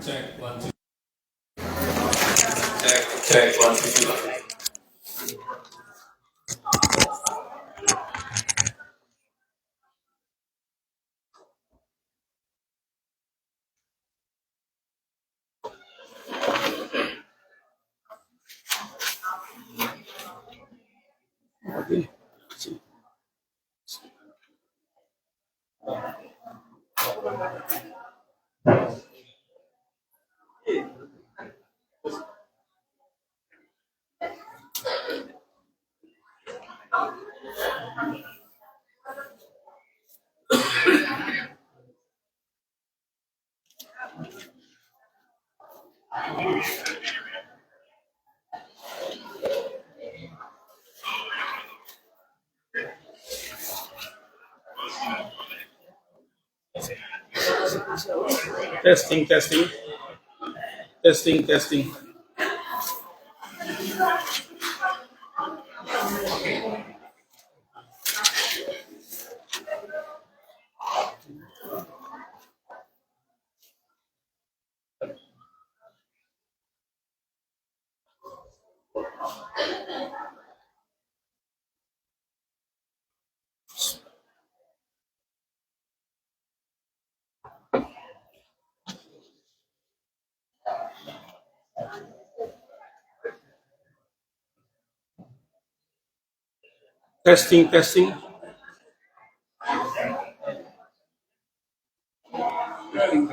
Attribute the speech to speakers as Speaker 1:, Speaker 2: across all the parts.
Speaker 1: Check, 1, 2. Check, 1, 2.
Speaker 2: Okay. Testing. Testing.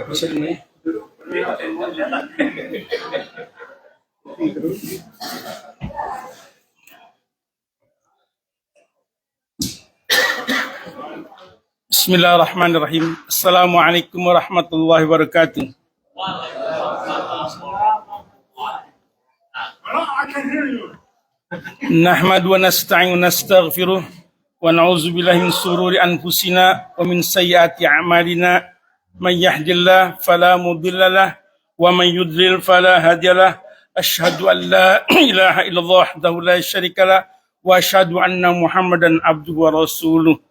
Speaker 2: Bisa dimulai? Bismillahirrahmanirrahim. Assalamualaikum warahmatullahi wabarakatuh. Nahmadu wa nasta'inu wa nastaghfiruh wa na'udzu billahi min shururi anfusina wa min sayyiati a'malina. Man yahdihillahu fala mudhillalah wa man yudlil fala hadiyalah. Asyhadu an la ilaha illallah wahdahu la syarikalah wa asyhadu anna Muhammadan abduhu wa rasuluh.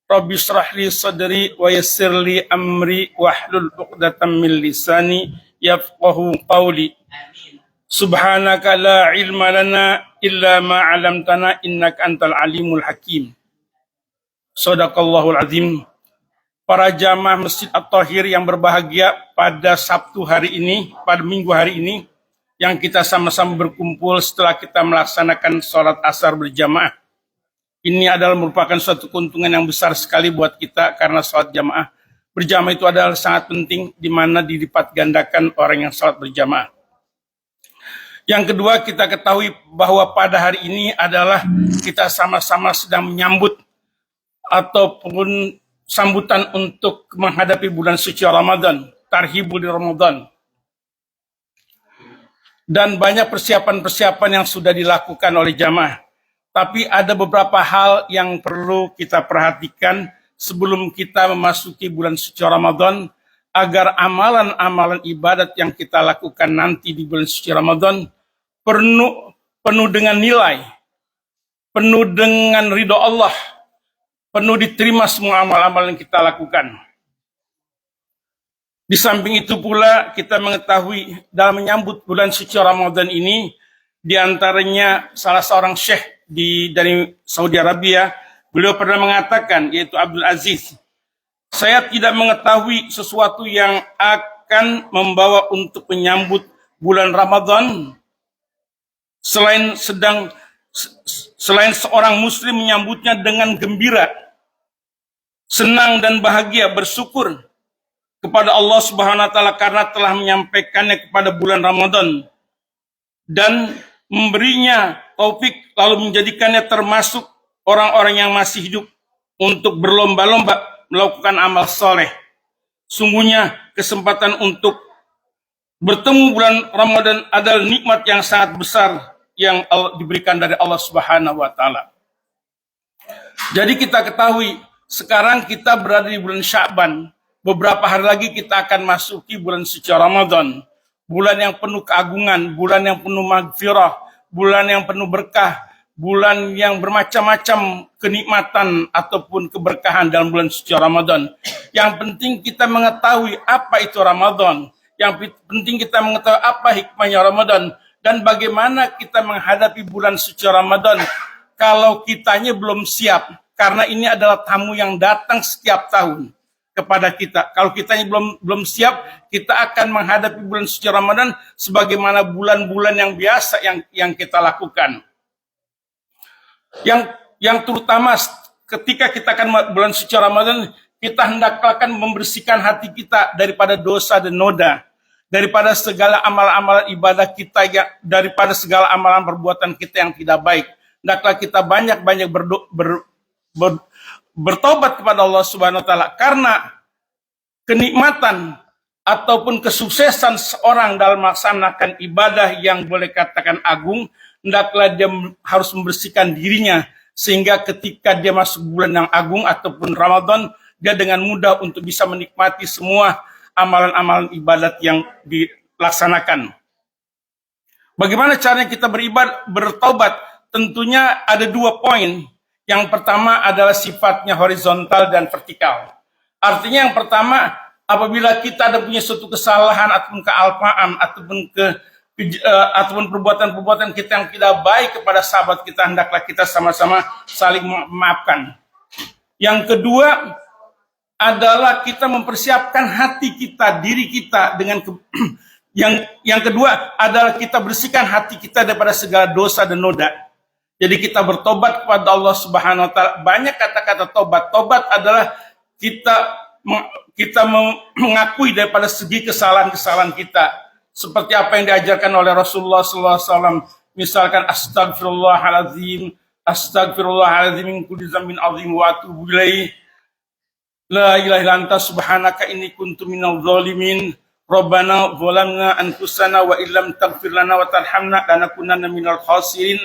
Speaker 2: Rabbi shrah li sadri wa yassir li amri wahlul 'uqdatam min lisani yafqahu qawli. Subhanaka la ilma lana illa ma 'allamtana innaka antal alimul hakim. Shadaqallahul azim. Para jamaah Masjid At-Thahir yang berbahagia, pada Sabtu hari ini, pada Minggu hari ini, yang kita sama-sama berkumpul setelah kita melaksanakan sholat asar berjamaah. Ini adalah merupakan suatu keuntungan yang besar sekali buat kita, karena sholat jamaah berjamaah itu adalah sangat penting, di mana dilipat gandakan orang yang sholat berjamaah. Yang kedua, kita ketahui bahwa pada hari ini adalah kita sama-sama sedang menyambut ataupun sambutan untuk menghadapi bulan suci Ramadan, tarhibul di Ramadan. Dan banyak persiapan-persiapan yang sudah dilakukan oleh jamaah. Tapi ada beberapa hal yang perlu kita perhatikan sebelum kita memasuki bulan suci Ramadan, agar amalan-amalan ibadat yang kita lakukan nanti di bulan suci Ramadan penuh dengan nilai, penuh dengan ridho Allah, penuh diterima semua amal-amal yang kita lakukan. Di samping itu pula kita mengetahui dalam menyambut bulan suci Ramadan ini, di antaranya salah seorang syekh dari Saudi Arabia, beliau pernah mengatakan, yaitu Abdul Aziz, saya tidak mengetahui sesuatu yang akan membawa untuk menyambut bulan Ramadan selain seorang muslim menyambutnya dengan gembira, senang dan bahagia, bersyukur kepada Allah Subhanahu wa taala karena telah menyampaikannya kepada bulan Ramadan dan memberinya taufik, lalu menjadikannya termasuk orang-orang yang masih hidup untuk berlomba-lomba melakukan amal soleh. Sungguhnya kesempatan untuk bertemu bulan Ramadan adalah nikmat yang sangat besar yang diberikan dari Allah Subhanahu wa taala. Jadi kita ketahui sekarang kita berada di bulan Sya'ban. Beberapa hari lagi kita akan masuki bulan suci Ramadan. Bulan yang penuh keagungan, bulan yang penuh maghfirah, bulan yang penuh berkah, bulan yang bermacam-macam kenikmatan ataupun keberkahan dalam bulan suci Ramadan. Yang penting kita mengetahui apa itu Ramadan. Yang penting kita mengetahui apa hikmahnya Ramadan dan bagaimana kita menghadapi bulan suci Ramadan kalau kitanya belum siap. Karena ini adalah tamu yang datang setiap tahun kepada kita. Kalau kitanya belum siap, kita akan menghadapi bulan suci Ramadan sebagaimana bulan-bulan yang biasa yang kita lakukan. Yang terutama ketika kita akan bulan suci Ramadan, kita hendaklah akan membersihkan hati kita daripada dosa dan noda, daripada segala amal-amal ibadah kita, daripada segala amalan perbuatan kita yang tidak baik. Hendaklah kita banyak-banyak bertobat kepada Allah Subhanahu wa taala, karena kenikmatan ataupun kesuksesan seorang dalam melaksanakan ibadah yang boleh katakan agung, hendaklah dia harus membersihkan dirinya sehingga ketika dia masuk bulan yang agung ataupun Ramadan, dia dengan mudah untuk bisa menikmati semua amalan-amalan ibadat yang dilaksanakan. Bagaimana caranya kita bertobat? Tentunya ada 2 poin. Yang pertama adalah sifatnya horizontal dan vertikal. Artinya yang pertama, apabila kita ada punya suatu kesalahan ataupun kealpaan ataupun perbuatan-perbuatan kita yang tidak baik kepada sahabat kita, hendaklah kita sama-sama saling memaafkan. Yang kedua adalah kita mempersiapkan hati kita, diri kita dengan yang kedua adalah kita bersihkan hati kita daripada segala dosa dan noda. Jadi kita bertobat kepada Allah Subhanahu wa taala. Banyak kata-kata tobat. Tobat adalah kita mengakui daripada segi kesalahan-kesalahan kita. Seperti apa yang diajarkan oleh Rasulullah SAW. Misalkan astagfirullahaladzim, astagfirullahaladzim min kulli dzambin azim wa atubu ilaih. La ilaha illa anta subhanaka inni kuntu minadh dhalimin. Rabbana zalamna anfusana wa illam taghfir lana wa tarhamna lanakunanna minal khasirin.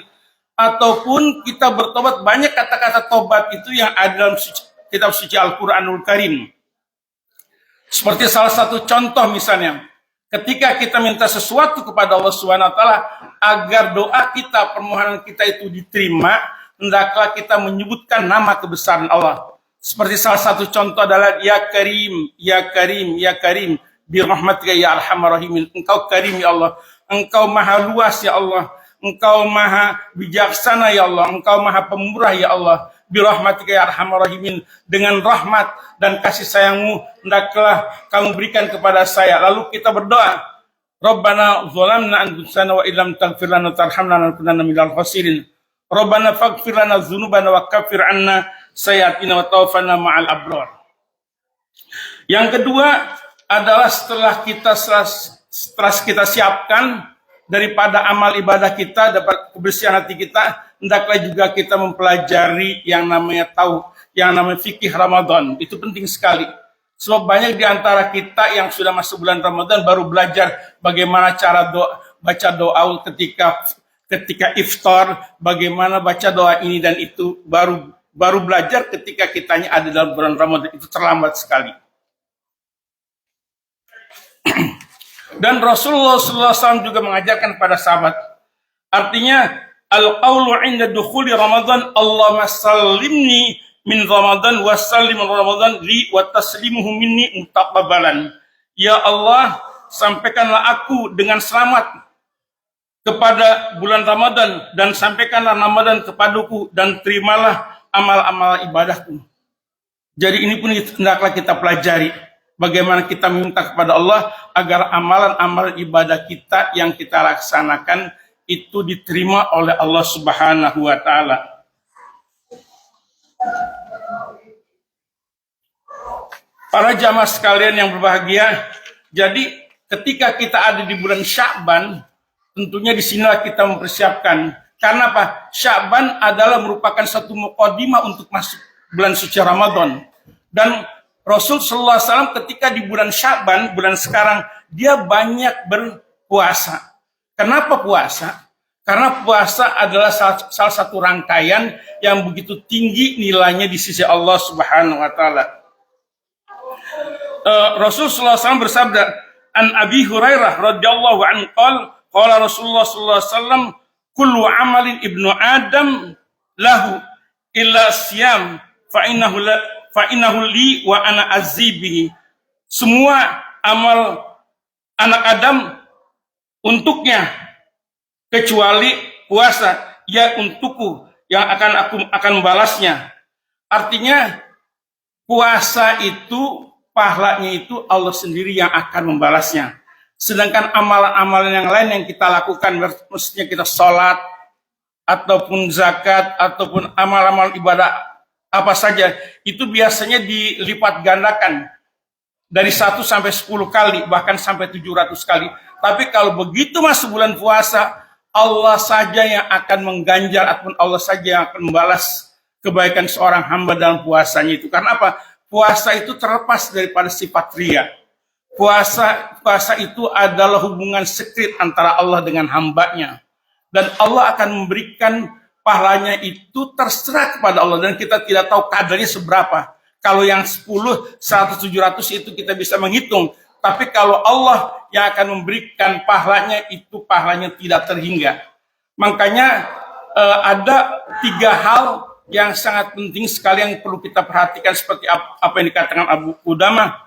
Speaker 2: Ataupun kita bertobat, banyak kata-kata tobat itu yang ada dalam kitab suci Al-Quranul Karim. Seperti salah satu contoh misalnya, ketika kita minta sesuatu kepada Allah Subhanahu wa taala agar doa kita, permohonan kita itu diterima, hendaklah kita menyebutkan nama kebesaran Allah. Seperti salah satu contoh adalah Ya Karim, Ya Karim, Ya Karim, birahmatika ya arhamar rahimin. Engkau Karim ya Allah, Engkau maha luas ya Allah, Engkau maha bijaksana ya Allah, Engkau maha pemurah ya Allah, birahmatika ya arhamar rahimin, dengan rahmat dan kasih sayangmu hendaklah kamu berikan kepada saya. Lalu kita berdoa, Rabbana zalamna anfusana wa illam taghfir lana tarhamna lanakunanna minal khasirin. Rabbana faghfir lana dzunubana wa kaffir 'anna sayyi'atina wa tawaffana ma'al abrar. Yang kedua adalah setelah kita siapkan daripada amal ibadah kita, dapat kebersihan hati kita, hendaklah juga kita mempelajari yang namanya fikih Ramadan. Itu penting sekali. Sebab banyak di antara kita yang sudah masuk bulan Ramadan baru belajar bagaimana cara baca doa ketika iftar, bagaimana baca doa ini dan itu, baru belajar ketika kitanya ada dalam bulan Ramadan. Itu terlambat sekali. Dan Rasulullah SAW juga mengajarkan kepada sahabat. Artinya, al-qawlu inda dukhuli Ramadan, Allahumma sallimni min Ramadan wa sallim Ramadan li wa taslimuhu minni mutaqabbalan. Ya Allah, sampaikanlah aku dengan selamat kepada bulan Ramadan dan sampaikanlah Ramadan kepadaku dan terimalah amal-amal ibadahku. Jadi ini pun hendaklah kita pelajari. Bagaimana kita minta kepada Allah agar amalan-amalan ibadah kita yang kita laksanakan itu diterima oleh Allah Subhanahu wa taala. Para jamaah sekalian yang berbahagia, jadi ketika kita ada di bulan Sya'ban, tentunya di sinilah kita mempersiapkan. Karena apa? Sya'ban adalah merupakan satu muqaddimah untuk masuk bulan suci Ramadan. Dan Rasul sallallahu alaihi wasallam ketika di bulan Sya'ban, bulan sekarang, dia banyak berpuasa. Kenapa puasa? Karena puasa adalah salah satu rangkaian yang begitu tinggi nilainya di sisi Allah Subhanahu wa taala. Rasul sallallahu alaihi wasallam bersabda, "An Abi Hurairah radhiyallahu anhu qala Rasulullah sallallahu alaihi wasallam, kullu amalin ibnu Adam lahu illa siyam fa innahu li wa ana azibihi." Semua anak Adam untuknya, kecuali puasa, ya untukku yang akan membalasnya. Artinya puasa itu pahalanya itu Allah sendiri yang akan membalasnya. Sedangkan amalan-amalan yang lain yang kita lakukan, mestinya kita sholat ataupun zakat ataupun amal-amal ibadah apa saja, itu biasanya dilipat gandakan dari 1 sampai 10 kali, bahkan sampai 700 kali. Tapi kalau begitu masuk bulan puasa, Allah saja yang akan mengganjar ataupun Allah saja yang akan membalas kebaikan seorang hamba dalam puasanya itu. Karena apa? Puasa itu terlepas daripada sifat riya. Puasa itu adalah hubungan sekret antara Allah dengan hambanya. Dan Allah akan memberikan pahalanya itu terserah kepada Allah. Dan kita tidak tahu kadarnya seberapa. Kalau yang 10, 100, 700 itu kita bisa menghitung. Tapi kalau Allah yang akan memberikan pahalanya itu pahalanya tidak terhingga. Makanya ada 3 hal yang sangat penting sekali yang perlu kita perhatikan seperti apa yang dikatakan Abu Qudamah.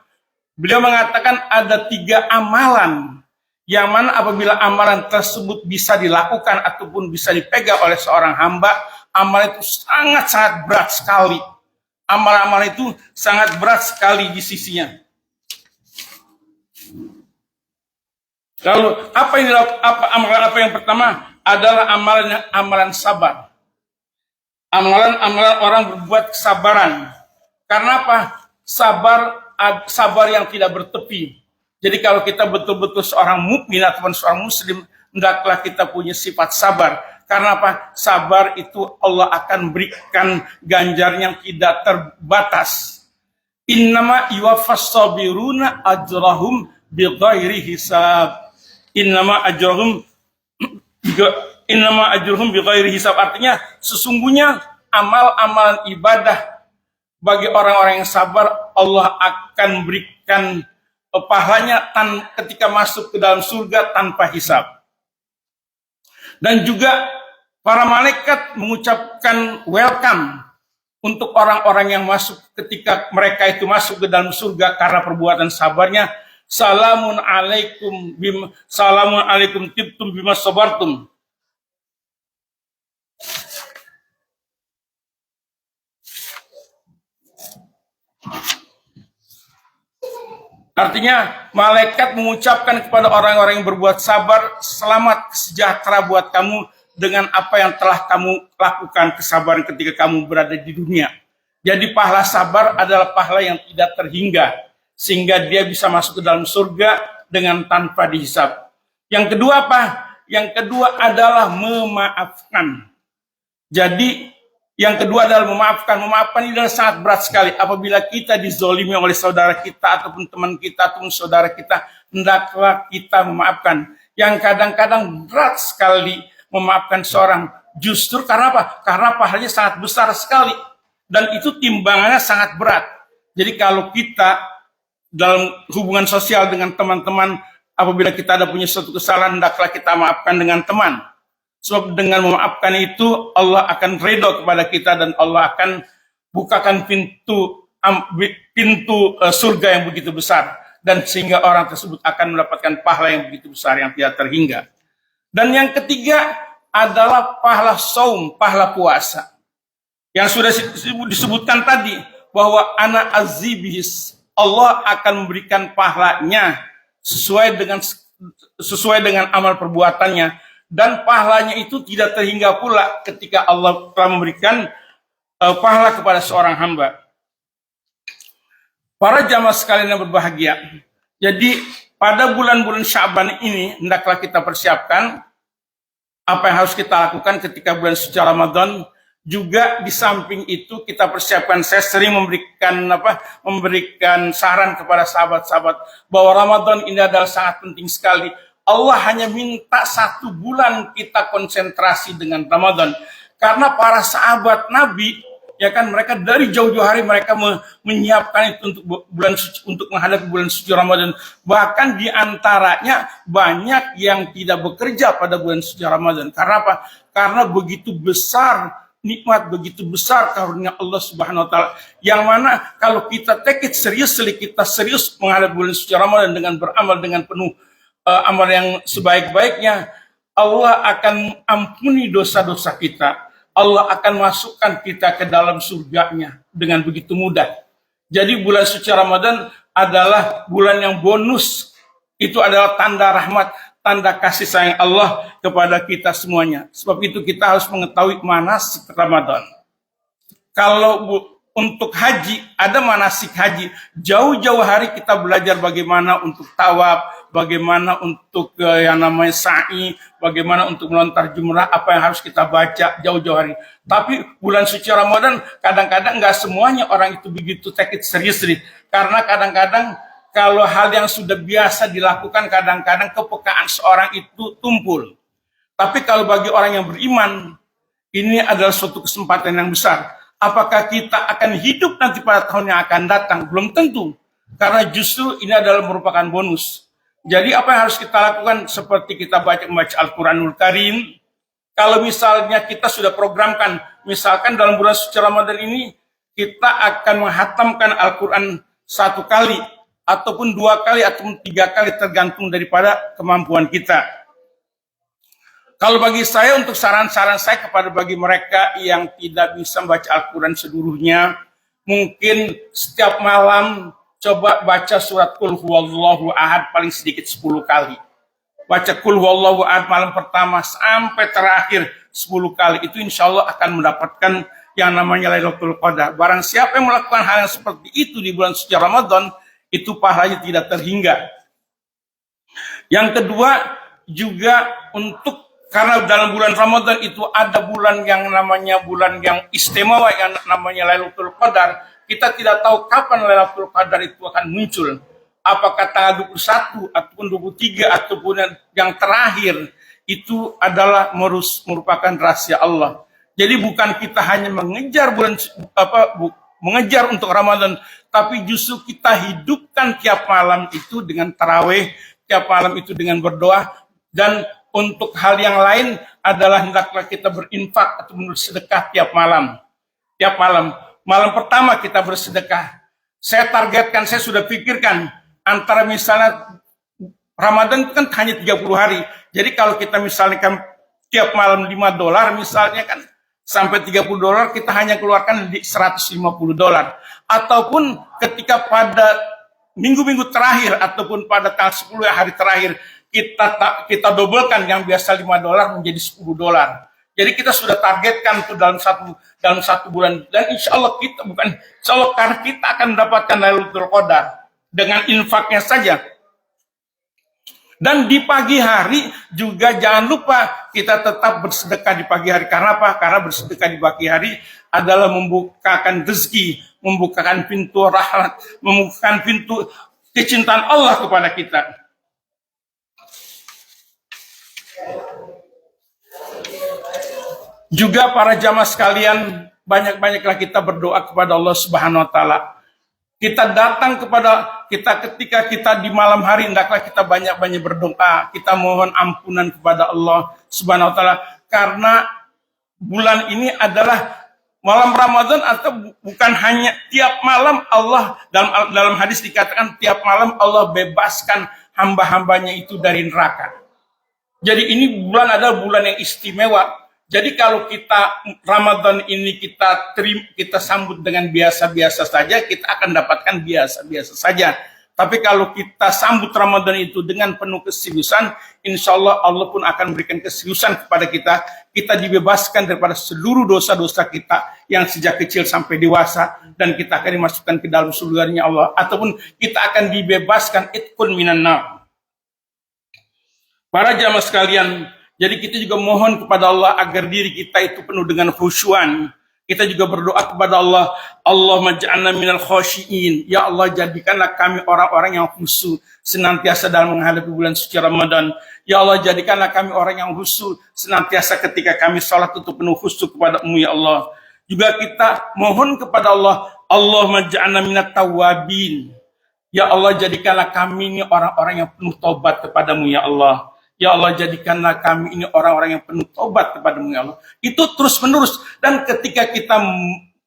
Speaker 2: Beliau mengatakan ada 3 amalan yang mana apabila amalan tersebut bisa dilakukan ataupun bisa dipegang oleh seorang hamba, amalan itu sangat-sangat berat sekali. Amal-amal itu sangat berat sekali di sisinya. Lalu amalan apa yang pertama adalah amalan sabar. Amalan orang berbuat kesabaran. Karena apa? Sabar yang tidak bertepi. Jadi kalau kita betul-betul seorang mukmin ataupun seorang muslim, hendaklah kita punya sifat sabar. Karena apa? Sabar itu Allah akan berikan ganjar yang tidak terbatas. Innama yuwaffas sabiruna ajrahum bighairi hisab. Innama ajruhum bighairi hisab. Artinya sesungguhnya amal-amal ibadah bagi orang-orang yang sabar, Allah akan berikan pahalanya ketika masuk ke dalam surga tanpa hisab. Dan juga para malaikat mengucapkan welcome untuk orang-orang yang masuk ketika mereka itu masuk ke dalam surga karena perbuatan sabarnya. Salamun alaikum tibtum bima sabartum. Artinya malaikat mengucapkan kepada orang-orang yang berbuat sabar, selamat sejahtera buat kamu dengan apa yang telah kamu lakukan kesabaran ketika kamu berada di dunia. Jadi pahala sabar adalah pahala yang tidak terhingga, sehingga dia bisa masuk ke dalam surga dengan tanpa dihisab. Yang kedua apa? Yang kedua adalah memaafkan. Jadi yang kedua adalah memaafkan. Memaafkan ini adalah sangat berat sekali. Apabila kita dizolimi oleh saudara kita ataupun teman kita ataupun saudara kita, hendaklah kita memaafkan. Yang kadang-kadang berat sekali memaafkan seorang. Justru karena apa? Karena pahalanya sangat besar sekali. Dan itu timbangannya sangat berat. Jadi kalau kita dalam hubungan sosial dengan teman-teman, apabila kita ada punya suatu kesalahan, hendaklah kita maafkan dengan teman. Sebab dengan memaafkan itu Allah akan ridho kepada kita dan Allah akan bukakan pintu surga yang begitu besar, dan sehingga orang tersebut akan mendapatkan pahala yang begitu besar yang tidak terhingga. Dan yang ketiga adalah pahala saum, pahala puasa. Yang sudah disebutkan tadi bahwa ana azibihis, Allah akan memberikan pahalanya sesuai dengan amal perbuatannya. Dan pahalanya itu tidak terhingga pula ketika Allah telah memberikan pahala kepada seorang hamba. Para jamaah sekalian yang berbahagia, jadi pada bulan-bulan Sya'ban ini hendaklah kita persiapkan apa yang harus kita lakukan ketika bulan suci Ramadan. Juga di samping itu kita persiapkan, saya sering memberikan saran kepada sahabat-sahabat bahwa Ramadan ini adalah sangat penting sekali. Allah hanya minta 1 bulan kita konsentrasi dengan Ramadan. Karena para sahabat Nabi, ya kan, mereka dari jauh-jauh hari mereka menyiapkan itu untuk menghadapi bulan suci Ramadan. Bahkan di antaranya banyak yang tidak bekerja pada bulan suci Ramadan. Karena apa? Karena begitu besar nikmat, begitu besar karunia Allah Subhanahu wa taala. Yang mana kalau kita take it seriously, kita serius menghadapi bulan suci Ramadan dengan beramal dengan penuh amal yang sebaik-baiknya, Allah akan ampuni dosa-dosa kita. Allah akan masukkan kita ke dalam surganya dengan begitu mudah. Jadi bulan suci Ramadan adalah bulan yang bonus. Itu adalah tanda rahmat, tanda kasih sayang Allah kepada kita semuanya. Sebab itu kita harus mengetahui manasik Ramadan. Kalau untuk haji, ada manasik haji. Jauh-jauh hari kita belajar bagaimana untuk tawaf, bagaimana untuk yang namanya sa'i, bagaimana untuk melontar jumrah, apa yang harus kita baca jauh-jauh hari. Tapi bulan suci Ramadan, kadang-kadang nggak semuanya orang itu begitu take it seriously. Karena kadang-kadang kalau hal yang sudah biasa dilakukan, kadang-kadang kepekaan seorang itu tumpul. Tapi kalau bagi orang yang beriman, ini adalah suatu kesempatan yang besar. Apakah kita akan hidup nanti pada tahun yang akan datang? Belum tentu. Karena justru ini adalah merupakan bonus. Jadi apa yang harus kita lakukan? Seperti kita membaca Al-Quranul Karim. Kalau misalnya kita sudah programkan, misalkan dalam bulan suci Ramadan ini, kita akan menghatamkan Al-Quran 1 kali, ataupun 2 kali, ataupun 3 kali, tergantung daripada kemampuan kita. Kalau bagi saya, untuk saran-saran saya kepada bagi mereka yang tidak bisa membaca Al-Quran seluruhnya, mungkin setiap malam coba baca surat Qul Huwallahu Ahad paling sedikit 10 kali. Baca Qul Huwallahu Ahad malam pertama sampai terakhir 10 kali. Itu insya Allah akan mendapatkan yang namanya Lailatul Qadar. Barang siapa yang melakukan hal yang seperti itu di bulan suci Ramadan, itu pahalanya tidak terhingga. Yang kedua, juga karena dalam bulan Ramadan itu ada bulan yang namanya bulan yang istimewa yang namanya Lailatul Qadar. Kita tidak tahu kapan Lailatul Qadar itu akan muncul. Apakah tanggal 21 ataupun 23 ataupun yang terakhir, itu adalah merupakan rahasia Allah. Jadi bukan kita hanya mengejar mengejar untuk Ramadan, tapi justru kita hidupkan tiap malam itu dengan tarawih, tiap malam itu dengan berdoa. Dan untuk hal yang lain adalah hendaklah kita berinfak atau bersedekah tiap malam. Tiap malam. Malam pertama kita bersedekah. Saya targetkan, saya sudah pikirkan, antara misalnya Ramadan itu kan hanya 30 hari. Jadi kalau kita misalnya kan tiap malam $5 misalnya kan, sampai $30 kita hanya keluarkan $150. Ataupun ketika pada minggu-minggu terakhir ataupun pada tanggal 10 hari terakhir, kita dobelkan yang biasa $5 menjadi $10. Jadi kita sudah targetkan itu dalam satu bulan, dan insya Allah karena kita akan mendapatkan Lailatul Qadar dengan infaknya saja. Dan di pagi hari juga jangan lupa kita tetap bersedekah di pagi hari. Karena apa? Karena bersedekah di pagi hari adalah membukakan rezeki, membukakan pintu rahmat, membukakan pintu kecintaan Allah kepada kita. Juga para jamaah sekalian, banyak-banyaklah kita berdoa kepada Allah Subhanahu wa taala. Kita datang ketika kita di malam hari, hendaklah kita banyak-banyak berdoa. Kita mohon ampunan kepada Allah Subhanahu wa taala, karena bulan ini adalah malam Ramadan, atau bukan hanya tiap malam Allah, dalam hadis dikatakan tiap malam Allah bebaskan hamba-hambanya itu dari neraka. Jadi ini bulan adalah bulan yang istimewa. Jadi kalau kita Ramadan ini kita sambut dengan biasa-biasa saja, kita akan dapatkan biasa-biasa saja. Tapi kalau kita sambut Ramadan itu dengan penuh keseriusan, insya Allah Allah pun akan memberikan keseriusan kepada kita. Kita dibebaskan daripada seluruh dosa-dosa kita yang sejak kecil sampai dewasa, dan kita akan dimasukkan ke dalam surganya Allah, ataupun kita akan dibebaskan itqun minan nar. Para jamaah sekalian, jadi kita juga mohon kepada Allah agar diri kita itu penuh dengan khusyuan. Kita juga berdoa kepada Allah, Allahumma ja'alna minal khasyiin. Ya Allah, jadikanlah kami orang-orang yang khusyuk senantiasa dalam menghadapi bulan suci Ramadan. Ya Allah, jadikanlah kami orang yang khusyuk senantiasa ketika kami salat itu penuh khusyuk kepada-Mu ya Allah. Juga kita mohon kepada Allah, Allahumma ja'alna minat tawwabin. Ya Allah, jadikanlah kami ini orang-orang yang penuh taubat kepada-Mu ya Allah. Ya Allah, jadikanlah kami ini orang-orang yang penuh taubat kepada-Mu ya Allah. Itu terus menerus. Dan ketika kita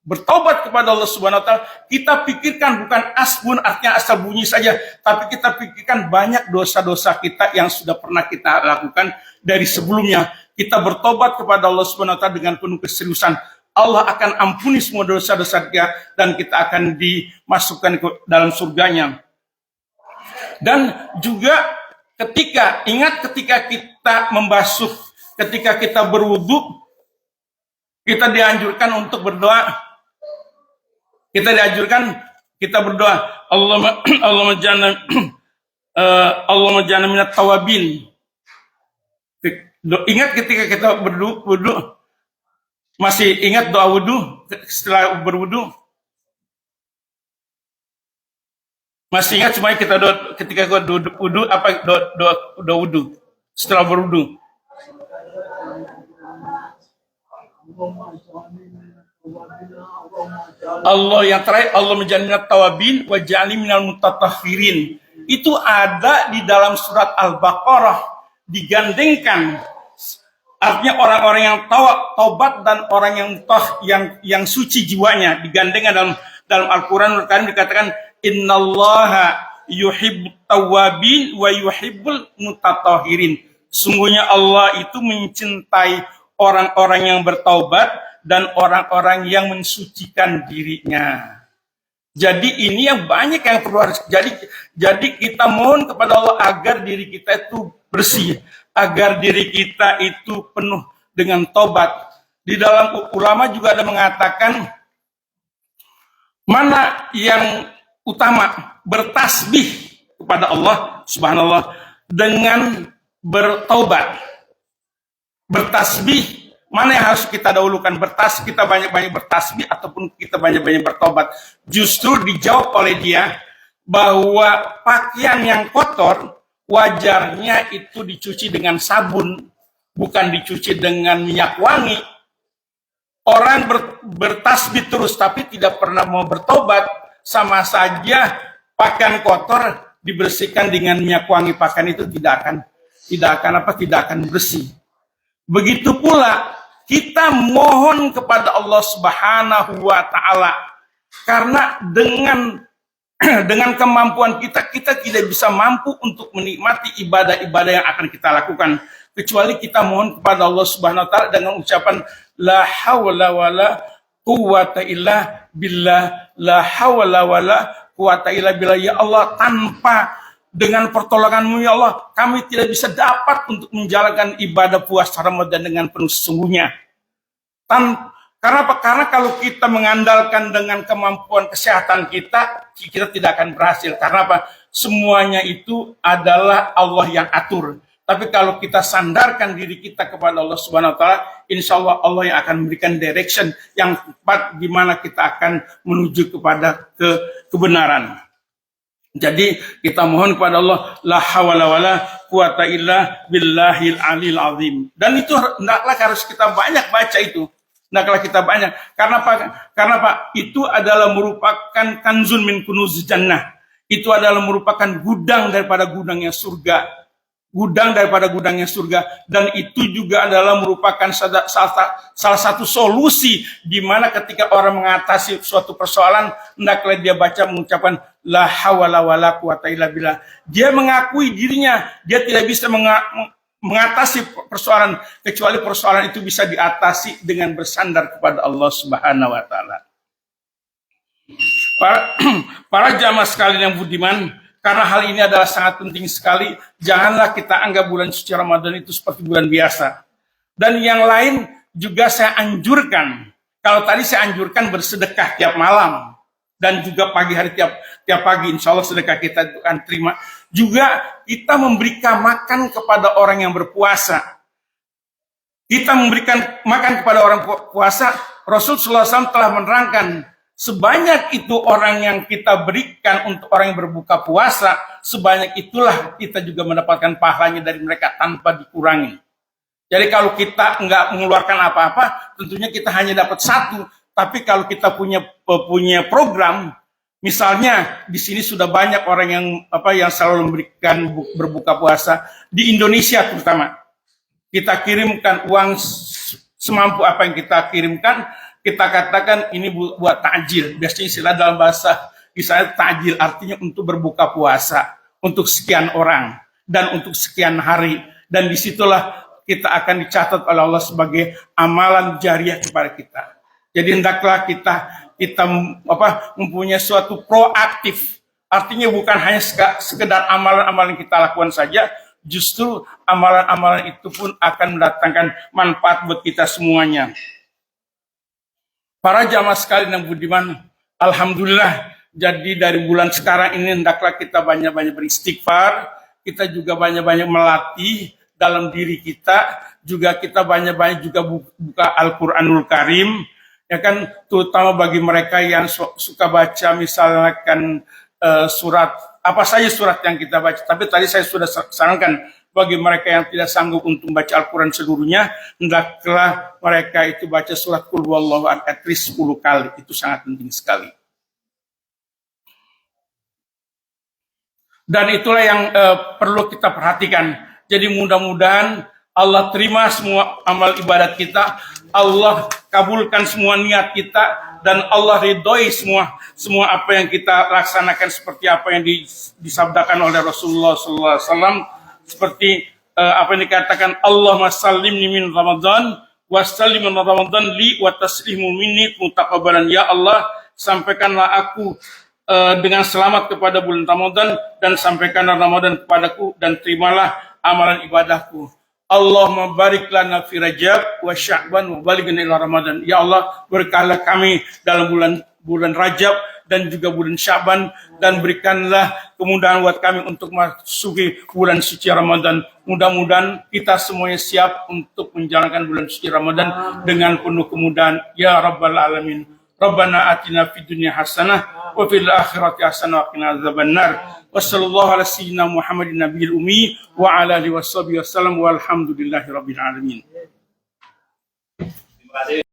Speaker 2: bertobat kepada Allah Subhanahu wa taala, kita pikirkan bukan asbun artinya asal bunyi saja, tapi kita pikirkan banyak dosa-dosa kita yang sudah pernah kita lakukan dari sebelumnya. Kita bertobat kepada Allah Subhanahu wa taala dengan penuh keseriusan. Allah akan ampuni semua dosa-dosa kita dan kita akan dimasukkan ke dalam surganya. Dan juga ketika kita membasuh, ketika kita berwudu, kita dianjurkan untuk berdoa. Kita berdoa, Allahumma ja'alna minat tawabin. Ingat ketika kita berwudu, masih ingat doa wudu setelah berwudu? Masih ingat semuanya kita doa ketika wudu apa doa wudu setelah berwudu? Allah yang terakhir, Allah menjadi minat tawabin wa ja'alni minal mutatahhirin. Itu ada di dalam surat Al-Baqarah, digandengkan. Artinya orang-orang yang taubat dan orang yang suci jiwanya digandengkan dalam Al-Qur'an Al-Karim dikatakan innallaha yuhibbut tawabin wa yuhibbul mutatahhirin. Sungguhnya Allah itu mencintai orang-orang yang bertaubat dan orang-orang yang mensucikan dirinya. Jadi ini yang banyak yang perlu harus jadi kita mohon kepada Allah agar diri kita itu bersih, agar diri kita itu penuh dengan taubat. Di dalam ulama juga ada mengatakan mana yang utama, bertasbih kepada Allah Subhanallah dengan bertaubat. Bertasbih mana yang harus kita dahulukan, kita banyak-banyak bertasbih ataupun kita banyak-banyak bertobat? Justru dijawab oleh dia bahwa pakaian yang kotor wajarnya itu dicuci dengan sabun, bukan dicuci dengan minyak wangi. Orang bertasbih terus tapi tidak pernah mau bertobat, sama saja pakaian kotor dibersihkan dengan minyak wangi, pakaian itu tidak akan bersih. Begitu pula kita mohon kepada Allah Subhanahu wa taala, karena dengan kemampuan kita tidak bisa mampu untuk menikmati ibadah-ibadah yang akan kita lakukan, kecuali kita mohon kepada Allah Subhanahu wa taala dengan ucapan la haula wala quwata illa billah, la haula wala quwata illa billah. Ya Allah, tanpa dengan pertolongan-Mu ya Allah, kami tidak bisa dapat untuk menjalankan ibadah puasa Ramadan dengan penuh sesungguhnya. Karena apa? Karena kalau kita mengandalkan dengan kemampuan kesehatan kita tidak akan berhasil. Karena apa? Semuanya itu adalah Allah yang atur. Tapi kalau kita sandarkan diri kita kepada Allah Subhanahu wa taala, insya Allah Allah yang akan memberikan direction yang tepat di mana kita akan menuju kepada kebenaran. Jadi kita mohon kepada Allah la haula wala quwata illa billahil alil azim. Dan itu hendaklah harus kita banyak baca itu. Hendaklah kita banyak. Karena apa? Itu adalah merupakan kanzun min kunuzil jannah. Itu adalah merupakan gudang daripada gudangnya surga. Dan itu juga adalah merupakan salah satu solusi di mana ketika orang mengatasi suatu persoalan, hendaklah dia mengucapkan la hawla wala quwata illa billah. Dia mengakui dirinya dia tidak bisa mengatasi persoalan kecuali persoalan itu bisa diatasi dengan bersandar kepada Allah Subhanahu wa taala. Para jamaah sekalian yang budiman, karena hal ini adalah sangat penting sekali, janganlah kita anggap bulan suci Ramadan itu seperti bulan biasa. Dan yang lain juga saya anjurkan, kalau tadi saya anjurkan bersedekah tiap malam, dan juga pagi hari tiap pagi, insya Allah sedekah kita akan terima. Juga kita memberikan makan kepada orang yang berpuasa. Kita memberikan makan kepada orang puasa, Rasulullah SAW telah menerangkan, sebanyak itu orang yang kita berikan untuk orang yang berbuka puasa, sebanyak itulah kita juga mendapatkan pahalanya dari mereka tanpa dikurangi. Jadi kalau kita nggak mengeluarkan apa-apa, tentunya kita hanya dapat satu. Tapi kalau kita punya program, misalnya di sini sudah banyak orang yang selalu memberikan berbuka puasa di Indonesia terutama. Kita kirimkan uang semampu apa yang kita kirimkan. kita katakan ini buat takjil. Biasanya istilah dalam bahasa Israel takjil artinya untuk berbuka puasa untuk sekian orang dan untuk sekian hari, dan disitulah kita akan dicatat oleh Allah sebagai amalan jariah kepada kita. Jadi hendaklah kita mempunyai suatu proaktif. Artinya bukan hanya sekedar amalan-amalan yang kita lakukan saja, justru amalan-amalan itu pun akan mendatangkan manfaat buat kita semuanya. Para jamaah sekalian yang budiman, alhamdulillah, jadi dari bulan sekarang ini hendaklah kita banyak-banyak beristighfar, kita juga banyak-banyak melatih dalam diri kita, juga kita banyak-banyak juga buka Al-Quranul Karim, ya kan, terutama bagi mereka yang suka baca misalkan surat, apa saja surat yang kita baca. Tapi tadi saya sudah sarankan bagi mereka yang tidak sanggup untuk baca Al-Quran seluruhnya, hendaklah mereka itu baca surat Qul Huwallahu Ahad at least 10 kali. Itu sangat penting sekali. Dan itulah yang perlu kita perhatikan. Jadi mudah-mudahan Allah terima semua amal ibadat kita, Allah kabulkan semua niat kita, dan Allah ridhoi semua apa yang kita laksanakan seperti apa yang disabdakan oleh Rasulullah SAW, seperti apa yang dikatakan, Allahumma sallimni min Ramadan wa sallim min Ramadan li wa taslimu minni mutaqabbalan. Ya Allah, sampaikanlah aku dengan selamat kepada bulan Ramadan, dan sampaikanlah Ramadan kepadaku, dan terimalah amalan ibadahku. Allahumma barik lana fi Rajab wa Sya'ban wa balighna ila Ramadan. Ya Allah, berkahlah kami dalam bulan Rajab dan juga bulan Sya'ban, dan berikanlah kemudahan buat kami untuk masuki bulan suci Ramadan. Mudah-mudahan kita semuanya siap untuk menjalankan bulan suci Ramadan dengan penuh kemudahan. Ya Rabbal Alamin. Rabbana atina fid dunya hasanah wa fil akhirati hasanah wa qina adzabannar. Wassallallahu ala sayyidina Muhammadin nabiyil ummi wa ala alihi washabihi wasallam walhamdulillahi rabbil alamin.
Speaker 1: Terima kasih.